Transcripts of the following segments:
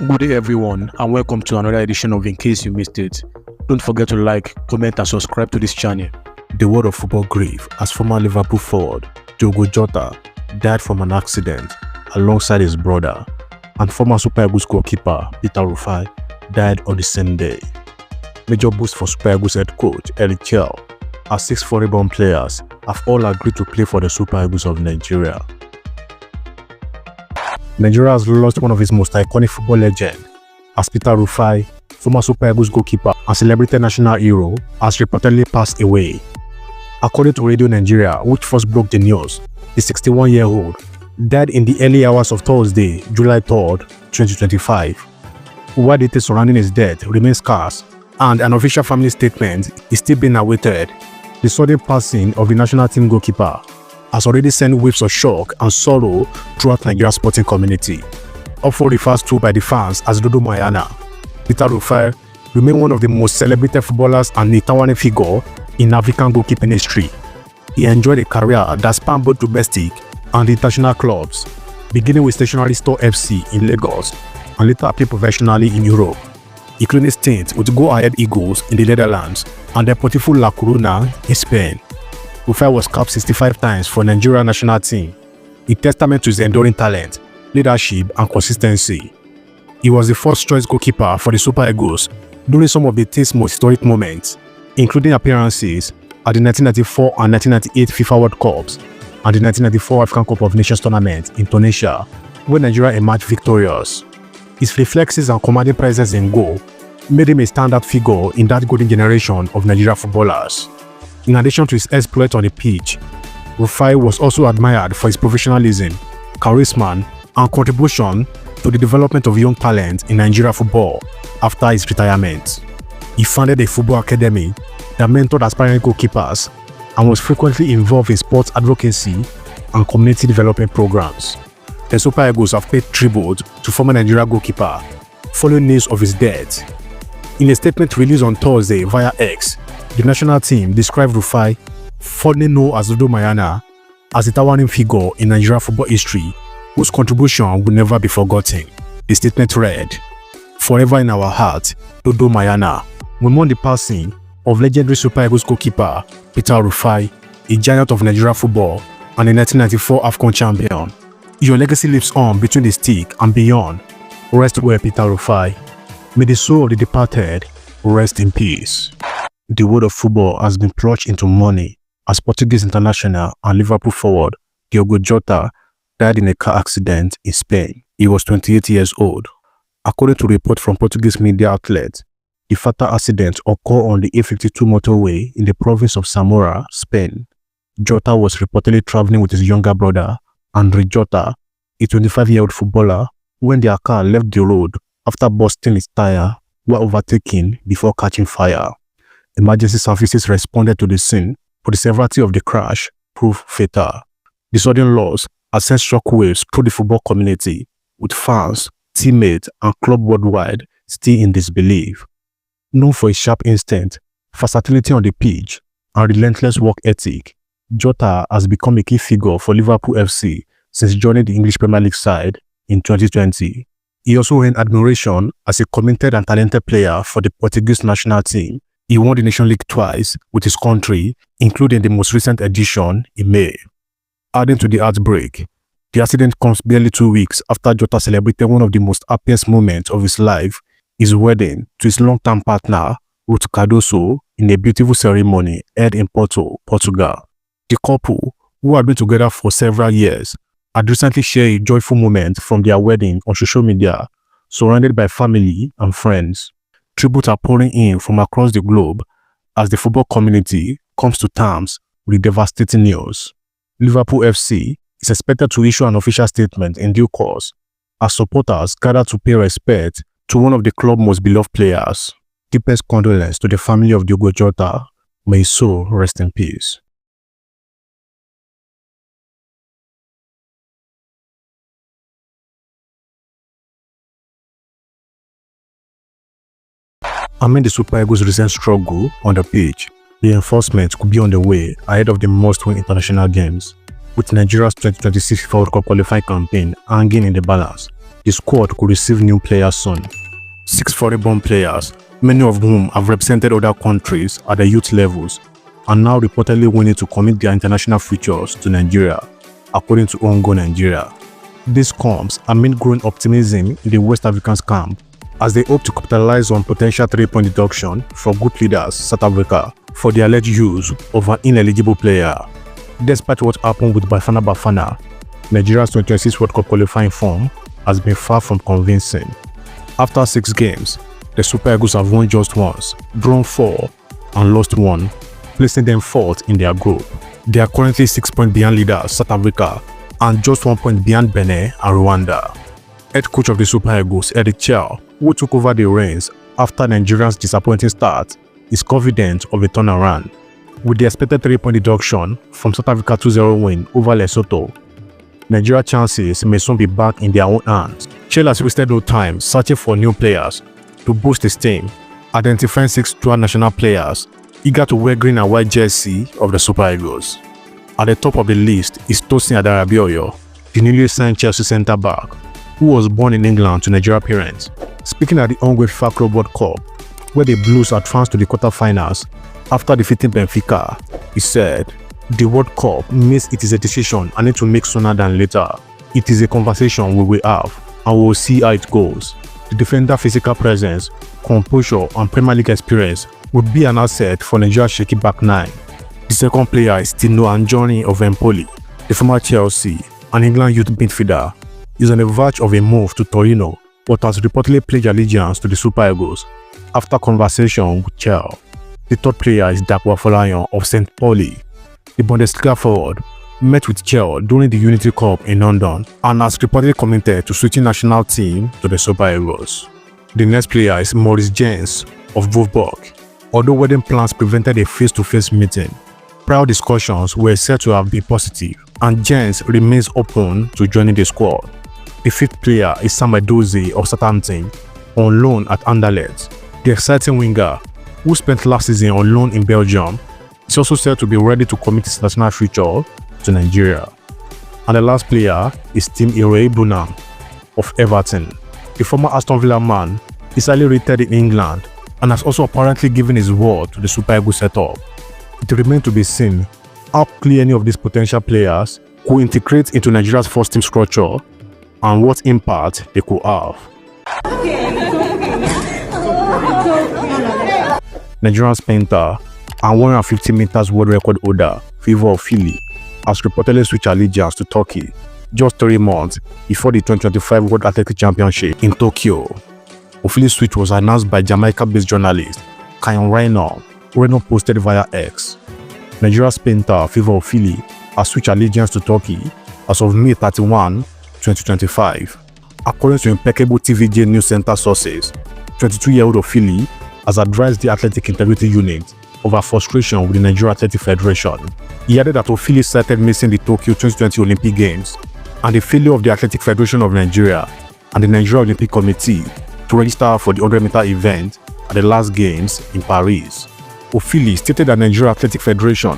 Good day everyone and welcome to another edition of In Case You Missed It. Don't forget to like, comment and subscribe to this channel. The world of football grave as former Liverpool forward Diogo Jota died from an accident alongside his brother, and former Super Eagles goalkeeper Rufai died on the same day. Major boost for Super Eagles head coach Eric, as 6 foreign players have all agreed to play for the Super Eagles of Nigeria. Nigeria has lost one of its most iconic football legends, as Rufai, former Super Eagles goalkeeper and celebrated national hero, has reportedly passed away. According to Radio Nigeria, which first broke the news, the 61-year-old died in the early hours of Thursday, July 3rd, 2025. While details surrounding his death remain scarce and an official family statement is still being awaited, the sudden passing of the national team goalkeeper has already sent waves of shock and sorrow throughout Nigeria's sporting community. Often referred to by the fans as Dodo Mayana, Rufai remained one of the most celebrated footballers and a towering figure in African goalkeeping history. He enjoyed a career that spanned both domestic and international clubs, beginning with Stationery Store FC in Lagos and later played professionally in Europe, including stints with Go Ahead Eagles in the Netherlands and Deportivo La Coruna in Spain. Rufai was capped 65 times for the Nigeria national team, a testament to his enduring talent, leadership and consistency. He was the first choice goalkeeper for the Super Eagles during some of the team's most historic moments, including appearances at the 1994 and 1998 FIFA World Cups and the 1994 African Cup of Nations tournament in Tunisia, where Nigeria emerged victorious. His reflexes and commanding presence in goal made him a standout figure in that golden generation of Nigeria footballers. In addition to his exploits on the pitch, Rufai was also admired for his professionalism, charisma, and contribution to the development of young talent in Nigeria football after his retirement. He founded a football academy that mentored aspiring goalkeepers and was frequently involved in sports advocacy and community development programs. The Super Eagles have paid tribute to former Nigeria goalkeeper following news of his death. In a statement released on Thursday via X, the national team described Rufai, fondly known as Dodo Mayana, as a towering figure in Nigeria football history whose contribution will never be forgotten. The statement read, "Forever in our heart, Dodo Mayana." We mourn the passing of legendary Super Eagles goalkeeper Rufai, a giant of Nigeria football and a 1994 AFCON champion. Your legacy lives on between the stick and beyond. Rest well, Rufai. May the soul of the departed rest in peace. The world of football has been plunged into mourning as Portuguese international and Liverpool forward Diogo Jota died in a car accident in Spain. He was 28 years old. According to reports from Portuguese media outlets, the fatal accident occurred on the A52 motorway in the province of Zamora, Spain. Jota was reportedly traveling with his younger brother, Andre Jota, a 25-year-old footballer, when their car left the road after busting its tire while overtaking before catching fire. Emergency services responded to the scene, but the severity of the crash proved fatal. The sudden loss has sent shockwaves through the football community, with fans, teammates, and club worldwide still in disbelief. Known for his sharp instinct, versatility on the pitch, and relentless work ethic, Jota has become a key figure for Liverpool FC since joining the English Premier League side in 2020. He also earned admiration as a committed and talented player for the Portuguese national team. He won the Nation League twice with his country, including the most recent edition in May. Adding to the heartbreak, the accident comes barely 2 weeks after Jota celebrated one of the most happiest moments of his life, his wedding to his long-term partner, Ruth Cardoso, in a beautiful ceremony held in Porto, Portugal. The couple, who had been together for several years, had recently shared a joyful moment from their wedding on social media, surrounded by family and friends. Tributes are pouring in from across the globe as the football community comes to terms with the devastating news. Liverpool FC is expected to issue an official statement in due course as supporters gather to pay respect to one of the club's most beloved players. Deepest condolences to the family of Diogo Jota. May his soul rest in peace. Amid the Super Eagles' recent struggle on the pitch, reinforcements could be on the way ahead of the must-win international games, with Nigeria's 2026 FIFA World Cup qualifying campaign hanging in the balance. the squad could receive new players soon. 6 foreign-born players, many of whom have represented other countries at the youth levels, are now reportedly willing to commit their international futures to Nigeria, according to Ongo Nigeria. This comes amid growing optimism in the West African camp, as they hope to capitalize on potential 3-point deduction from group leaders South Africa for the alleged use of an ineligible player. Despite what happened with Bafana, Nigeria's 2026 World Cup qualifying form has been far from convincing. After 6 games, the Super Eagles have won just once, drawn 4, and lost 1, placing them 4th in their group. They are currently 6 points behind leaders South Africa and just 1 point behind Benin and Rwanda. Head coach of the Super Eagles, Eric Chell, who took over the reins after Nigeria's disappointing start, is confident of a turnaround. With the expected 3-point deduction from South Africa's 2-0 win over Lesotho, Nigeria's chances may soon be back in their own hands. Chell has wasted no time searching for new players to boost his team, identifying 6 dual national players eager to wear green and white jersey of the Super Eagles. At the top of the list is Tosin Adarabioyo, the newly signed Chelsea centre-back, who was born in England to Nigerian parents. Speaking at the ongoing FIFA Club World Cup, where the Blues advanced to the quarter-finals after defeating Benfica, he said, "The World Cup means it is a decision I need to make sooner than later. It is a conversation we will have, and we will see how it goes. The defender's physical presence, composure, and Premier League experience would be an asset for Nigeria's shaky back 9. The second player is Tino Anjorin of Empoli, the former Chelsea and England youth midfielder. He is on the verge of a move to Torino, but has reportedly pledged allegiance to the Super Eagles after conversation with Chell. The third player is Dapo Afolayan of St. Pauli. The Bundesliga forward met with Chell during the Unity Cup in London and has reportedly committed to switching national team to the Super Eagles. The next player is Maurice Jens of Wolfsburg. Although wedding plans prevented a face-to-face meeting, prior discussions were said to have been positive, and Jens remains open to joining the squad. The fifth player is Sam Edozie of Southampton, on loan at Anderlecht. The exciting winger, who spent last season on loan in Belgium, is also said to be ready to commit his national future to Nigeria. And the last player is Tim Iroegbunam of Everton. The former Aston Villa man is highly rated in England and has also apparently given his word to the Super Eagles setup. It remains to be seen how clear any of these potential players could integrate into Nigeria's first team structure and what impact they could have. Nigerian sprinter and 150 meters world record holder Favour Ofili has reportedly switched allegiance to Turkey just 3 months before the 2025 World Athletics Championship in Tokyo. Ofili's switch was announced by Jamaica-based journalist Kayan Reno posted via X. Nigeria sprinter Favour Ofili has switched allegiance to Turkey as of May 31, 2025. According to impeccable TVJ News Center sources, 22-year-old Ofili has advised the Athletic Integrity Unit of her frustration with the Nigeria Athletic Federation. He added that Ofili cited missing the Tokyo 2020 Olympic Games and the failure of the Athletic Federation of Nigeria and the Nigeria Olympic Committee to register for the 100-meter event at the last Games in Paris. Ofili stated that Nigeria Athletic Federation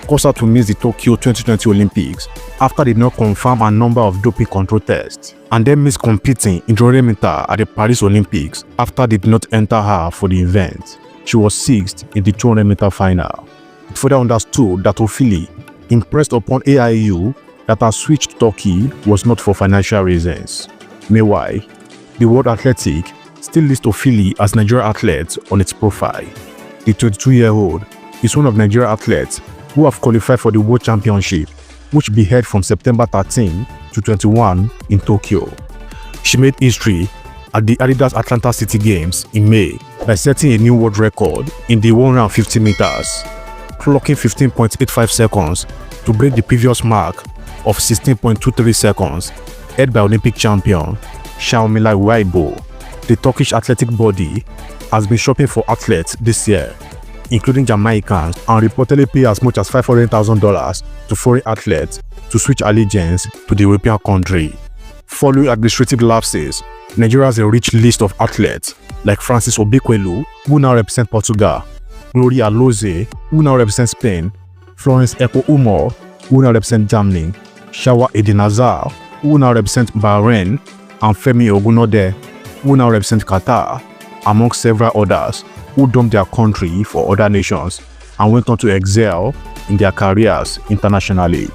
caused her to miss the Tokyo 2020 Olympics after they did not confirm a number of doping control tests, and then missed competing in the 100-meter at the Paris Olympics after they did not enter her for the event. She was 6th in the 200-meter final. It further understood that Ofili impressed upon AIU that her switch to Turkey was not for financial reasons. Meanwhile, the World Athletic still lists Ofili as Nigerian athlete on its profile. The 22-year-old is one of Nigerian athletes who have qualified for the World Championship, which will be held from September 13 to 21 in Tokyo. She made history at the Adidas Atlanta City Games in May by setting a new world record in the 150 meters, clocking 15.85 seconds to break the previous mark of 16.23 seconds held by Olympic champion Shaumila Weibo. The Turkish athletic body has been shopping for athletes this year, including Jamaicans, and reportedly pay as much as $500,000 to foreign athletes to switch allegiance to the European country. Following administrative lapses, Nigeria has a rich list of athletes like Francis Obikwelu, who now represents Portugal, Gloria Loze, who now represents Spain, Florence Eko Umor, who now represents Germany, Shawa Edenazar, who now represents Bahrain, and Femi Ogunode, who now represent Qatar, among several others who dumped their country for other nations and went on to excel in their careers internationally.